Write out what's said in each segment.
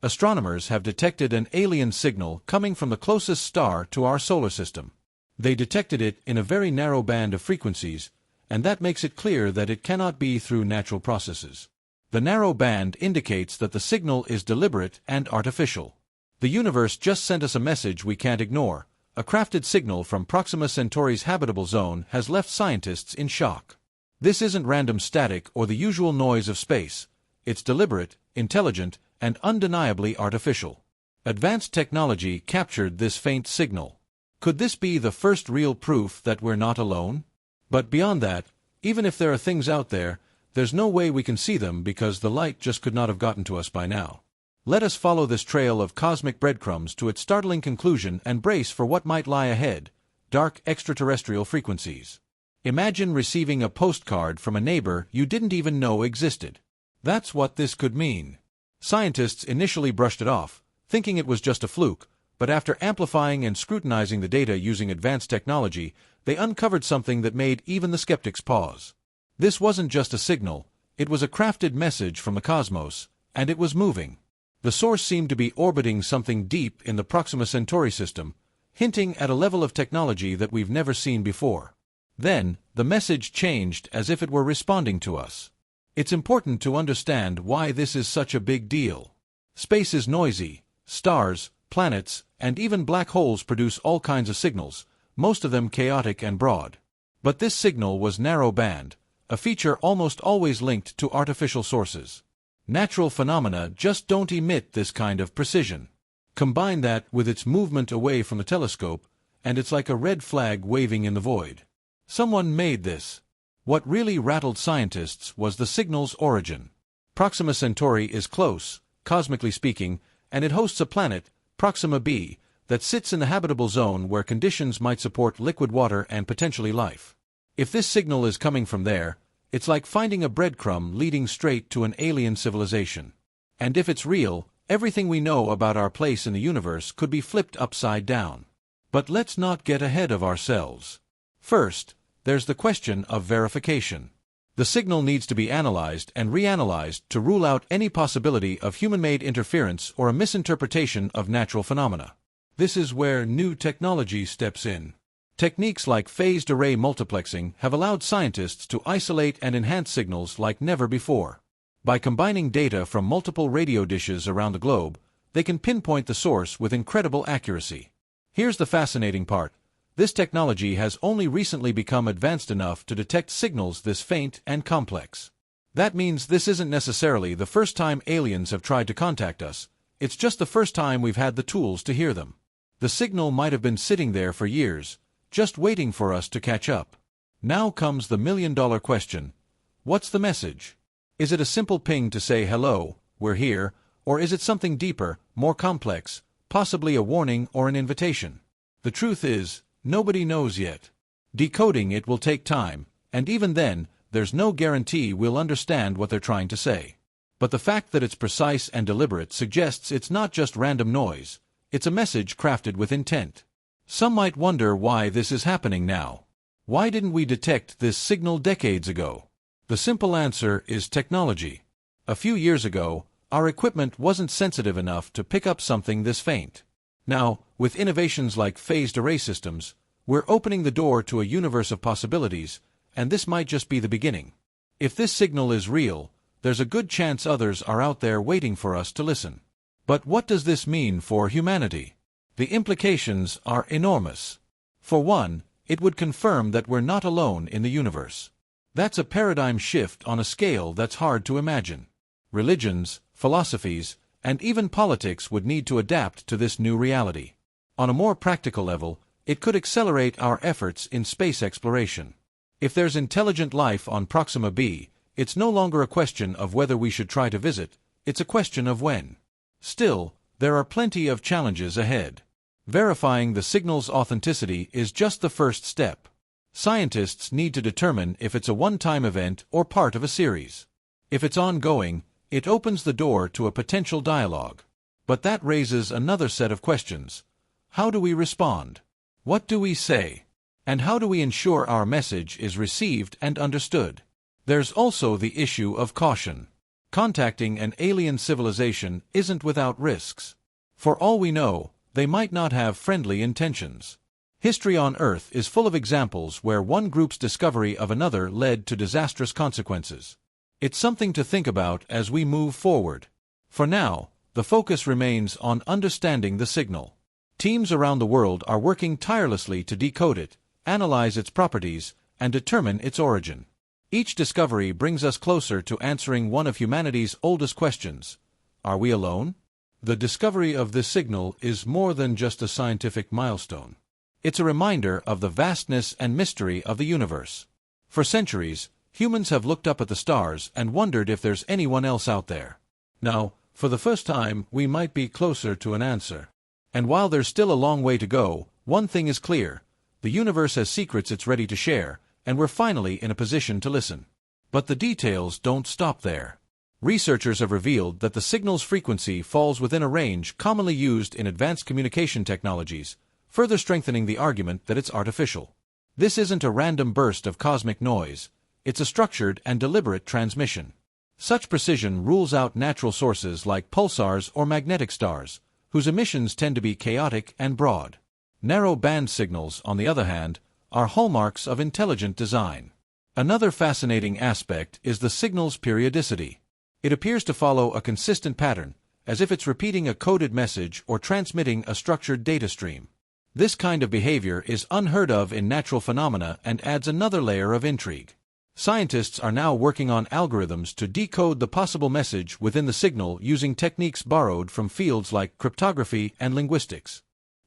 Astronomers have detected an alien signal coming from the closest star to our solar system. They detected it in a very narrow band of frequencies, and that makes it clear that it cannot be through natural processes. The narrow band indicates that the signal is deliberate and artificial. The universe just sent us a message we can't ignore. A crafted signal from Proxima Centauri's habitable zone has left scientists in shock. This isn't random static or the usual noise of space. It's deliberate, intelligent, and undeniably artificial. Advanced technology captured this faint signal. Could this be the first real proof that we're not alone? But beyond that, even if there are things out there, there's no way we can see them because the light just could not have gotten to us by now. Let us follow this trail of cosmic breadcrumbs to its startling conclusion and brace for what might lie ahead: dark extraterrestrial frequencies. Imagine receiving a postcard from a neighbor you didn't even know existed. That's what this could mean. Scientists initially brushed it off, thinking it was just a fluke, but after amplifying and scrutinizing the data using advanced technology, they uncovered something that made even the skeptics pause. This wasn't just a signal, it was a crafted message from the cosmos, and it was moving. The source seemed to be orbiting something deep in the Proxima Centauri system, hinting at a level of technology that we've never seen before. Then, the message changed as if it were responding to us. It's important to understand why this is such a big deal. Space is noisy. Stars, planets, and even black holes produce all kinds of signals, most of them chaotic and broad. But this signal was narrow band, a feature almost always linked to artificial sources. Natural phenomena just don't emit this kind of precision. Combine that with its movement away from the telescope, and it's like a red flag waving in the void. Someone made this. What really rattled scientists was the signal's origin. Proxima Centauri is close, cosmically speaking, and it hosts a planet, Proxima b, that sits in the habitable zone where conditions might support liquid water and potentially life. If this signal is coming from there, it's like finding a breadcrumb leading straight to an alien civilization. And if it's real, everything we know about our place in the universe could be flipped upside down. But let's not get ahead of ourselves. First, there's the question of verification. The signal needs to be analyzed and reanalyzed to rule out any possibility of human-made interference or a misinterpretation of natural phenomena. This is where new technology steps in. Techniques like phased array multiplexing have allowed scientists to isolate and enhance signals like never before. By combining data from multiple radio dishes around the globe, they can pinpoint the source with incredible accuracy. Here's the fascinating part. This technology has only recently become advanced enough to detect signals this faint and complex. That means this isn't necessarily the first time aliens have tried to contact us, it's just the first time we've had the tools to hear them. The signal might have been sitting there for years, just waiting for us to catch up. Now comes the million-dollar question. What's the message? Is it a simple ping to say hello, we're here, or is it something deeper, more complex, possibly a warning or an invitation? The truth is, nobody knows yet. Decoding it will take time, and even then, there's no guarantee we'll understand what they're trying to say. But the fact that it's precise and deliberate suggests it's not just random noise, it's a message crafted with intent. Some might wonder why this is happening now. Why didn't we detect this signal decades ago? The simple answer is technology. A few years ago, our equipment wasn't sensitive enough to pick up something this faint. Now, with innovations like phased array systems, we're opening the door to a universe of possibilities, and this might just be the beginning. If this signal is real, there's a good chance others are out there waiting for us to listen. But what does this mean for humanity? The implications are enormous. For one, it would confirm that we're not alone in the universe. That's a paradigm shift on a scale that's hard to imagine. Religions, philosophies, and even politics would need to adapt to this new reality. On a more practical level, it could accelerate our efforts in space exploration. If there's intelligent life on Proxima b, it's no longer a question of whether we should try to visit, it's a question of when. Still, there are plenty of challenges ahead. Verifying the signal's authenticity is just the first step. Scientists need to determine if it's a one-time event or part of a series. If it's ongoing, it opens the door to a potential dialogue. But that raises another set of questions. How do we respond? What do we say? And how do we ensure our message is received and understood? There's also the issue of caution. contacting an alien civilization isn't without risks. For all we know, they might not have friendly intentions. History on Earth is full of examples where one group's discovery of another led to disastrous consequences. It's something to think about as we move forward. For now, the focus remains on understanding the signal. Teams around the world are working tirelessly to decode it, analyze its properties, and determine its origin. Each discovery brings us closer to answering one of humanity's oldest questions: are we alone? The discovery of this signal is more than just a scientific milestone. It's a reminder of the vastness and mystery of the universe. For centuries, humans have looked up at the stars and wondered if there's anyone else out there. Now, for the first time, we might be closer to an answer. And while there's still a long way to go, one thing is clear: the universe has secrets it's ready to share, and we're finally in a position to listen. But the details don't stop there. Researchers have revealed that the signal's frequency falls within a range commonly used in advanced communication technologies, further strengthening the argument that it's artificial. This isn't a random burst of cosmic noise, it's a structured and deliberate transmission. Such precision rules out natural sources like pulsars or magnetic stars, whose emissions tend to be chaotic and broad. Narrow-band signals, on the other hand, are hallmarks of intelligent design. Another fascinating aspect is the signal's periodicity. It appears to follow a consistent pattern, as if it's repeating a coded message or transmitting a structured data stream. This kind of behavior is unheard of in natural phenomena and adds another layer of intrigue. Scientists are now working on algorithms to decode the possible message within the signal using techniques borrowed from fields like cryptography and linguistics.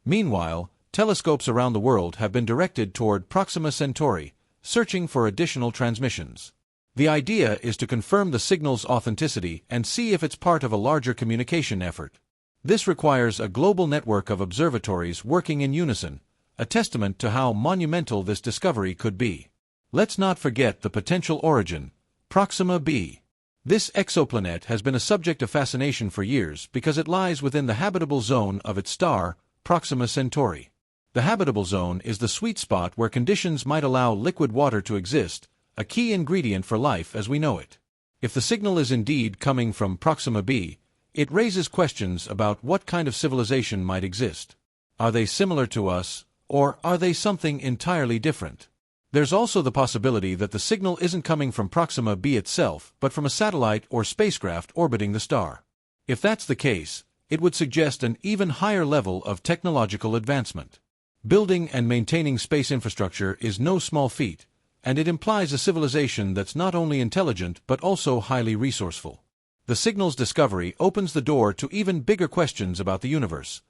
Meanwhile, telescopes around the world have been directed toward Proxima Centauri, searching for additional transmissions. The idea is to confirm the signal's authenticity and see if it's part of a larger communication effort. This requires a global network of observatories working in unison, a testament to how monumental this discovery could be. Let's not forget the potential origin: Proxima b. This exoplanet has been a subject of fascination for years because it lies within the habitable zone of its star, Proxima Centauri. The habitable zone is the sweet spot where conditions might allow liquid water to exist, a key ingredient for life as we know it. If the signal is indeed coming from Proxima b, it raises questions about what kind of civilization might exist. Are they similar to us, or are they something entirely different? There's also the possibility that the signal isn't coming from Proxima b itself, but from a satellite or spacecraft orbiting the star. If that's the case, it would suggest an even higher level of technological advancement. Building and maintaining space infrastructure is no small feat, and it implies a civilization that's not only intelligent but also highly resourceful. The signal's discovery opens the door to even bigger questions about the universe: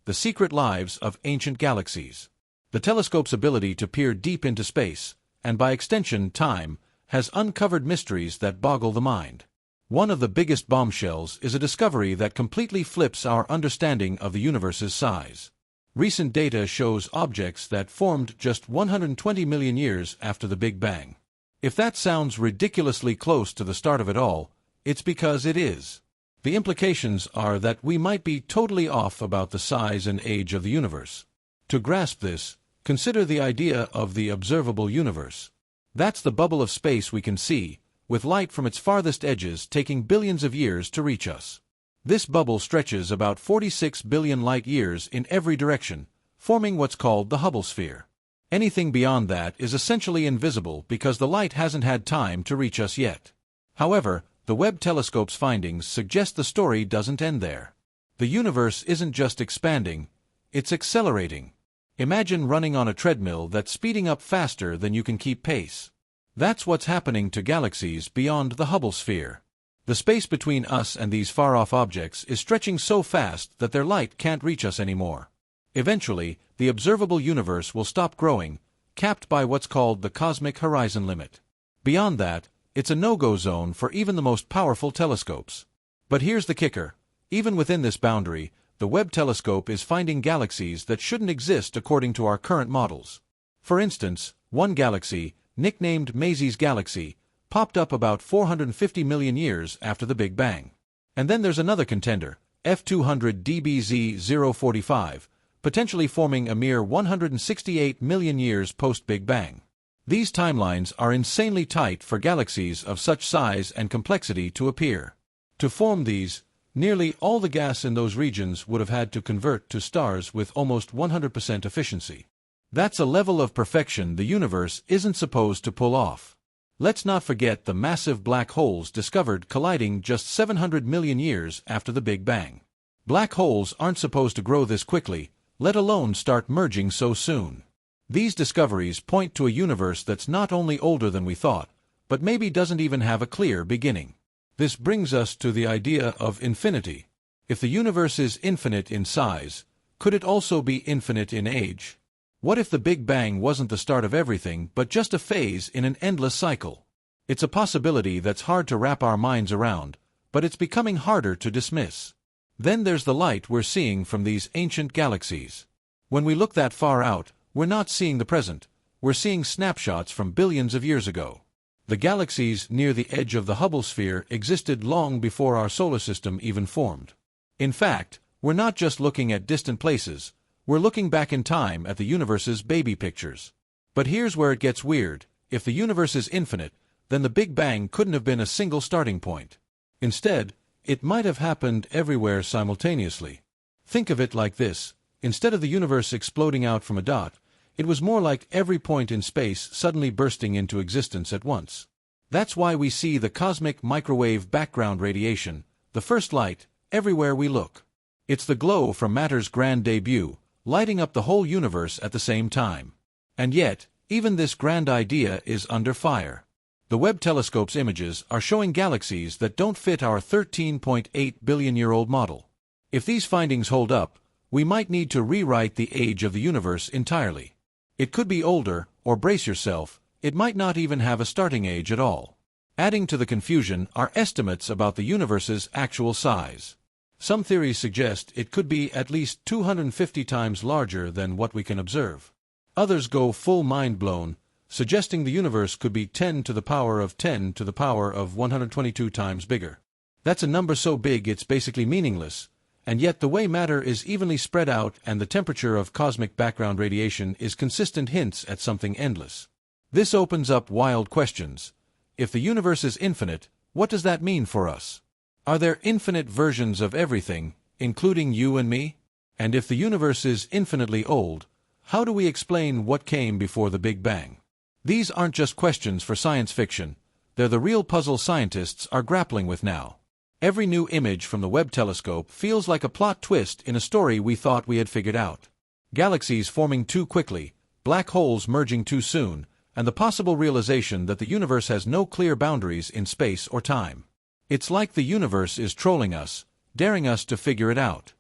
the secret lives of ancient galaxies. The telescope's ability to peer deep into space, and by extension time, has uncovered mysteries that boggle the mind. One of the biggest bombshells is a discovery that completely flips our understanding of the universe's size. Recent data shows objects that formed just 120 million years after the Big Bang. If that sounds ridiculously close to the start of it all, it's because it is. The implications are that we might be totally off about the size and age of the universe. To grasp this, consider the idea of the observable universe. That's the bubble of space we can see, with light from its farthest edges taking billions of years to reach us. This bubble stretches about 46 billion light-years in every direction, forming what's called the Hubble sphere. Anything beyond that is essentially invisible because the light hasn't had time to reach us yet. However, the Webb telescope's findings suggest the story doesn't end there. The universe isn't just expanding, it's accelerating. Imagine running on a treadmill that's speeding up faster than you can keep pace. That's what's happening to galaxies beyond the Hubble sphere. The space between us and these far-off objects is stretching so fast that their light can't reach us anymore. Eventually, the observable universe will stop growing, capped by what's called the cosmic horizon limit. Beyond that, it's a no-go zone for even the most powerful telescopes. But here's the kicker: even within this boundary, the Webb telescope is finding galaxies that shouldn't exist according to our current models. For instance, one galaxy, nicknamed Maisie's Galaxy, popped up about 450 million years after the Big Bang. And then there's another contender, F200 DBZ045, potentially forming a mere 168 million years post-Big Bang. These timelines are insanely tight for galaxies of such size and complexity to appear. To form these, nearly all the gas in those regions would have had to convert to stars with almost 100% efficiency. That's a level of perfection the universe isn't supposed to pull off. Let's not forget the massive black holes discovered colliding just 700 million years after the Big Bang. Black holes aren't supposed to grow this quickly, let alone start merging so soon. These discoveries point to a universe that's not only older than we thought, but maybe doesn't even have a clear beginning. This brings us to the idea of infinity. If the universe is infinite in size, could it also be infinite in age? What if the Big Bang wasn't the start of everything but just a phase in an endless cycle? It's a possibility that's hard to wrap our minds around, but it's becoming harder to dismiss. Then there's the light we're seeing from these ancient galaxies. When we look that far out, we're not seeing the present, we're seeing snapshots from billions of years ago. The galaxies near the edge of the Hubble sphere existed long before our solar system even formed. In fact, we're not just looking at distant places, we're looking back in time at the universe's baby pictures. But here's where it gets weird. If the universe is infinite, then the Big Bang couldn't have been a single starting point. Instead, it might have happened everywhere simultaneously. Think of it like this. Instead of the universe exploding out from a dot, it was more like every point in space suddenly bursting into existence at once. That's why we see the cosmic microwave background radiation, the first light, everywhere we look. It's the glow from matter's grand debut, lighting up the whole universe at the same time. And yet, even this grand idea is under fire. The Webb telescope's images are showing galaxies that don't fit our 13.8 billion-year-old model. If these findings hold up, we might need to rewrite the age of the universe entirely. It could be older, or brace yourself, it might not even have a starting age at all. Adding to the confusion are estimates about the universe's actual size. Some theories suggest it could be at least 250 times larger than what we can observe. Others go full mind-blown, suggesting the universe could be 10 to the power of 10 to the power of 122 times bigger. That's a number so big it's basically meaningless, and yet the way matter is evenly spread out and the temperature of cosmic background radiation is consistent hints at something endless. This opens up wild questions. If the universe is infinite, what does that mean for us? Are there infinite versions of everything, including you and me? And if the universe is infinitely old, how do we explain what came before the Big Bang? These aren't just questions for science fiction, they're the real puzzle scientists are grappling with now. Every new image from the Webb telescope feels like a plot twist in a story we thought we had figured out. Galaxies forming too quickly, black holes merging too soon, and the possible realization that the universe has no clear boundaries in space or time. It's like the universe is trolling us, daring us to figure it out.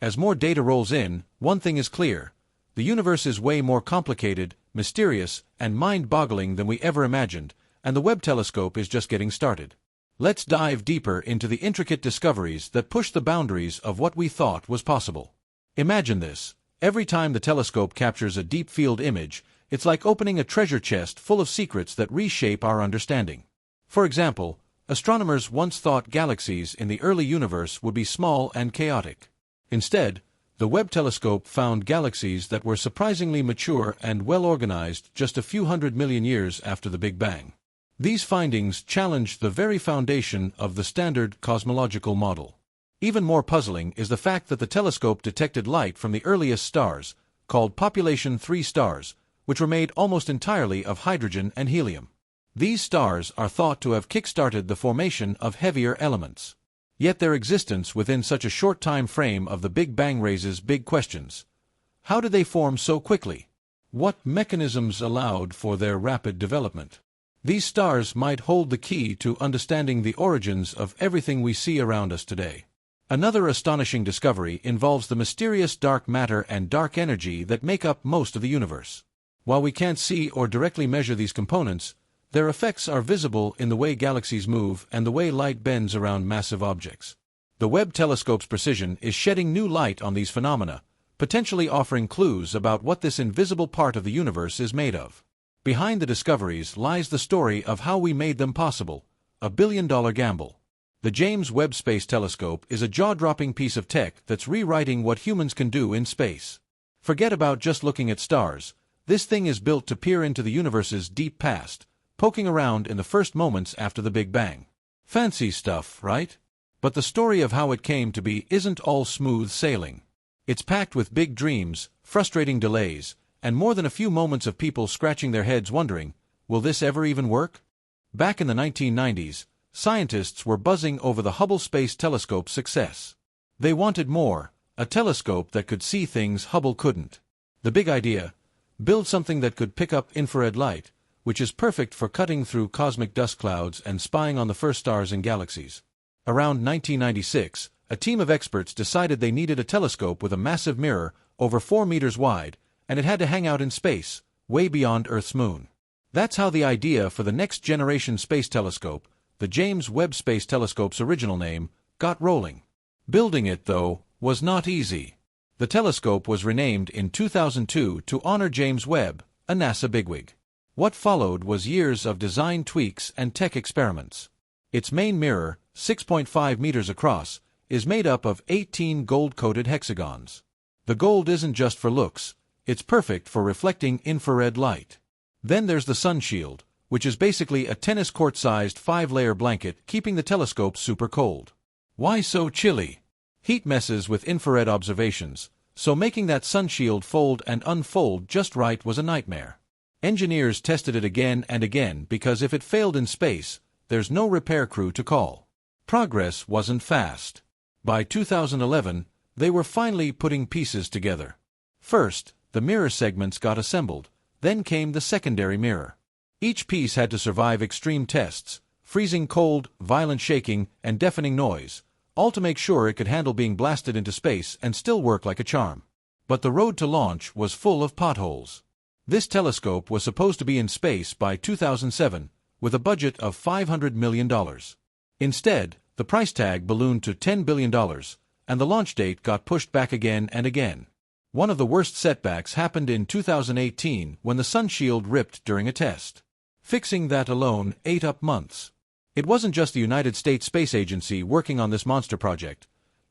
As more data rolls in, one thing is clear. The universe is way more complicated, mysterious, and mind-boggling than we ever imagined, and the Webb telescope is just getting started. Let's dive deeper into the intricate discoveries that push the boundaries of what we thought was possible. Imagine this. Every time the telescope captures a deep-field image, it's like opening a treasure chest full of secrets that reshape our understanding. For example, astronomers once thought galaxies in the early universe would be small and chaotic. Instead, the Webb telescope found galaxies that were surprisingly mature and well-organized just a few 100 million years after the Big Bang. These findings challenge the very foundation of the standard cosmological model. Even more puzzling is the fact that the telescope detected light from the earliest stars, called Population 3 stars, which were made almost entirely of hydrogen and helium. These stars are thought to have kick-started the formation of heavier elements. Yet their existence within such a short time frame of the Big Bang raises big questions. How did they form so quickly? What mechanisms allowed for their rapid development? These stars might hold the key to understanding the origins of everything we see around us today. Another astonishing discovery involves the mysterious dark matter and dark energy that make up most of the universe. While we can't see or directly measure these components, their effects are visible in the way galaxies move and the way light bends around massive objects. The Webb telescope's precision is shedding new light on these phenomena, potentially offering clues about what this invisible part of the universe is made of. Behind the discoveries lies the story of how we made them possible, a billion-dollar gamble. The James Webb Space Telescope is a jaw-dropping piece of tech that's rewriting what humans can do in space. Forget about just looking at stars. This thing is built to peer into the universe's deep past, poking around in the first moments after the Big Bang. Fancy stuff, right? But the story of how it came to be isn't all smooth sailing. It's packed with big dreams, frustrating delays, and more than a few moments of people scratching their heads wondering, will this ever even work? Back in the 1990s, scientists were buzzing over the Hubble Space Telescope's success. They wanted more, a telescope that could see things Hubble couldn't. The big idea: build something that could pick up infrared light, which is perfect for cutting through cosmic dust clouds and spying on the first stars in galaxies. Around 1996, a team of experts decided they needed a telescope with a massive mirror, over 4 meters wide, and it had to hang out in space, way beyond Earth's moon. That's how the idea for the next-generation space telescope, the James Webb Space Telescope's original name, got rolling. Building it, though, was not easy. The telescope was renamed in 2002 to honor James Webb, a NASA bigwig. What followed was years of design tweaks and tech experiments. Its main mirror, 6.5 meters across, is made up of 18 gold-coated hexagons. The gold isn't just for looks, it's perfect for reflecting infrared light. Then there's the sun shield, which is basically a tennis court-sized 5-layer blanket keeping the telescope super cold. Why so chilly? Heat messes with infrared observations, so making that sun shield fold and unfold just right was a nightmare. Engineers tested it again and again because if it failed in space, there's no repair crew to call. Progress wasn't fast. By 2011, they were finally putting pieces together. First, the mirror segments got assembled, then came the secondary mirror. Each piece had to survive extreme tests, freezing cold, violent shaking, and deafening noise, all to make sure it could handle being blasted into space and still work like a charm. But the road to launch was full of potholes. This telescope was supposed to be in space by 2007, with a budget of $500 million. Instead, the price tag ballooned to $10 billion, and the launch date got pushed back again and again. One of the worst setbacks happened in 2018 when the sun shield ripped during a test. Fixing that alone ate up months. It wasn't just the United States Space Agency working on this monster project.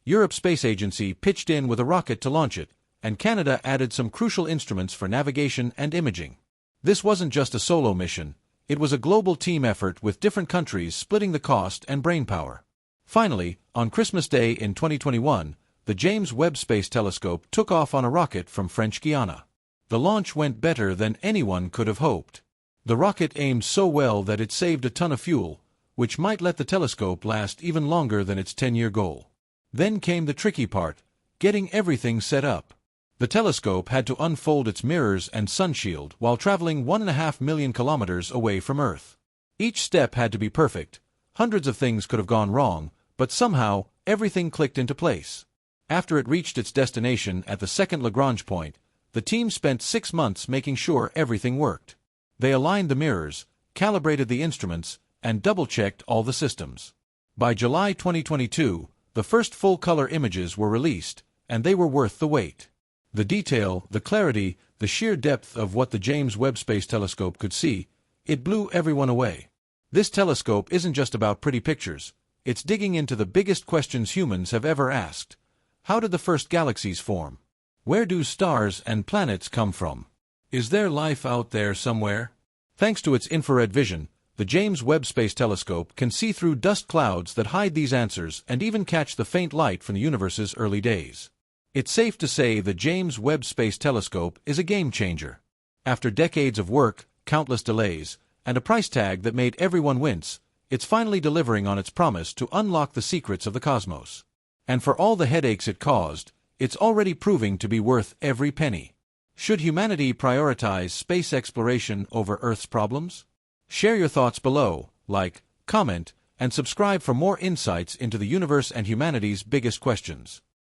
Europe's Space Agency pitched in with a rocket to launch it, and Canada added some crucial instruments for navigation and imaging. This wasn't just a solo mission, it was a global team effort with different countries splitting the cost and brainpower. Finally, on Christmas Day in 2021, the James Webb Space Telescope took off on a rocket from French Guiana. The launch went better than anyone could have hoped. The rocket aimed so well that it saved a ton of fuel, which might let the telescope last even longer than its 10-year goal. Then came the tricky part: getting everything set up. The telescope had to unfold its mirrors and sun shield while traveling 1.5 million kilometers away from Earth. Each step had to be perfect. Hundreds of things could have gone wrong, but somehow, everything clicked into place. After it reached its destination at the second Lagrange point, the team spent 6 months making sure everything worked. They aligned the mirrors, calibrated the instruments, and double-checked all the systems. By July 2022, the first full-color images were released, and they were worth the wait. The detail, the clarity, the sheer depth of what the James Webb Space Telescope could see, it blew everyone away. This telescope isn't just about pretty pictures, it's digging into the biggest questions humans have ever asked. How did the first galaxies form? Where do stars and planets come from? Is there life out there somewhere? Thanks to its infrared vision, the James Webb Space Telescope can see through dust clouds that hide these answers and even catch the faint light from the universe's early days. It's safe to say the James Webb Space Telescope is a game-changer. After decades of work, countless delays, and a price tag that made everyone wince, it's finally delivering on its promise to unlock the secrets of the cosmos. And for all the headaches it caused, it's already proving to be worth every penny. Should humanity prioritize space exploration over Earth's problems? Share your thoughts below, like, comment, and subscribe for more insights into the universe and humanity's biggest questions.